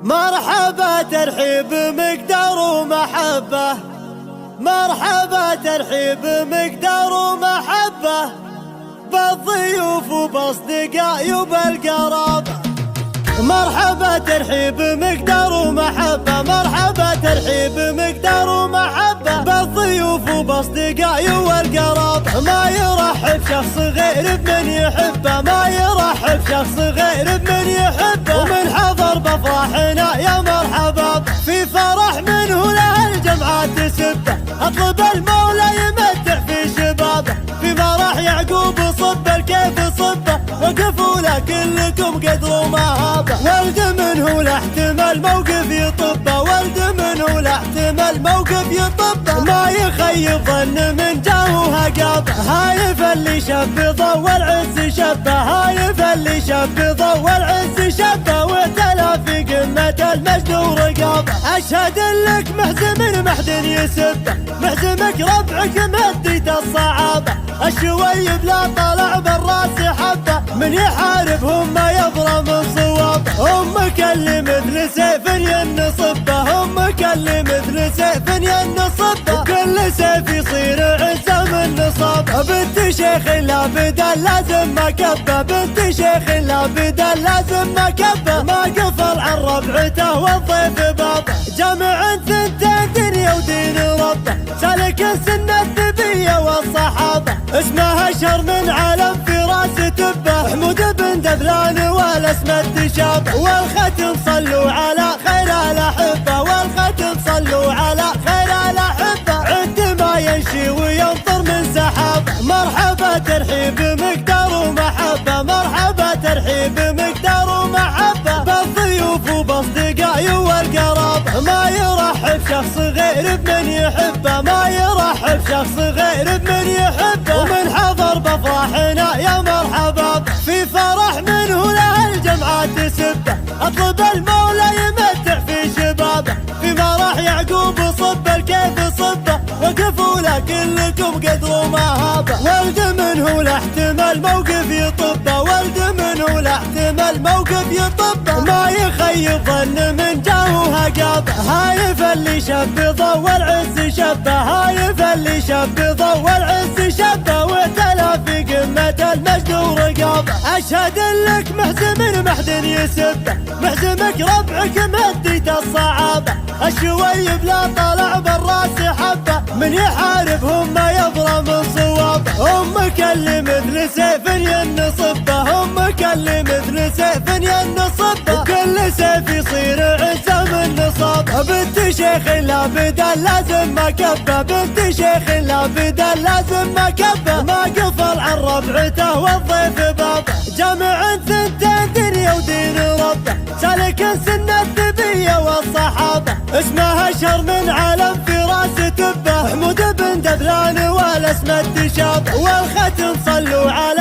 مرحبا ترحيب مقدار ومحبة، مرحبا ترحيب مقدار ومحبة بالضيوف وباصدقاء وبالقرابة. مرحبا ترحيب مقدار ومحبة، مرحبا ترحيب مقدار ومحبة بالضيوف وباصدقاء والقرابة. ما يرحب شخص غير بمن يحبه، ما يرحب شخص غير بمن يحبه. ومن حضر بافراحنا يا مرحبا، في فرح منه له الجمعة تسبه. اطلب المولى يمتع في شبابه، في فرح يعقوب صب الكيف صبه. وقفوا له كلكم قدر ومهابه، ولد منه لا احتمال موقف يطبه، ولد منه لا احتمال موقف يطبه. ما يخيب ظن من جاه هقابه، هايف اللي شب ضوى العز شبه، هايف اللي شب ضوى العز شبه. وتلا في قمة المجد ورقابه، اشهد لك محزم محد يسبه، محزمك ربعك مديت الصعابه. الشويب لا طلع بالراس حبه، من يحاربهم ما يبرى من صوابه. امك اللي مثل سيف ينصبه، امك اللي مثل سيف ينصبه. وكل سيف يصير عزه من نصابه. بنت شيخ لا بدل لازم مكبه، بنت شيخ لا بدل لازم مكبه. ما قفل عن ربعته والضيف بابه، جامع ثنتين دنيا ودين ربه. سالك سنة النبي والصحابة، اسمه اشهر من علم في راس تبه. حمود بن دبلان والاسم التشابه، والختم صلوا على خير الاحبه، والختم صلوا على خير الاحبه. عندما يمشي وينطر من سحابه، مرحبا ترحيب مقدار ومحبه، مرحبا ترحيب مقدار ومحبه بالضيوف وباصدقاء والقرابه. ما يرحب شخص غير بمن يحبه، ما يرحب شخص غير بمن يحبه. ومن حضر بافراحنا يا مرحبا، في فرح منه له الجمعة تسبه. اطلب المولى يمتع في شبابه، في مرح يعقوب صب الكيف صبه. وقفوا له كلكم قدر ومهابه، ولد منه لا احتمال موقف يطبه، ولد منه لا احتمال موقف يطبه. ما يخيب ظن من جاه هقابه، هايف اللي شب ضوى العز شبه، هايف اللي شب ضوى العز شبه. وتلا في قمة المجد ورقابه، اشهد لك محزم محد يسبه، محزمك ربعك مديت الصعابه. الشويب لا طلع بالراس حبه، من يحاربهم ما يبرى من صوابه. امك اللي مثل سيف ينصبه، امك اللي مثل سيف ينصبه. وكل سيف يصير عزه من نصابه. بنت شيخ لا بدل لازم مكبه، بنت شيخ لا بدل لازم مكبه. ما قفل عن ربعته والضيف بابه، جامع ثنتين دنيا ودين ربه. سالك سنة النبي والصحابة، اسمه اشهر من علم في راس تبه. حمود بن دبلان والاسم التشابه، والختم صلوا على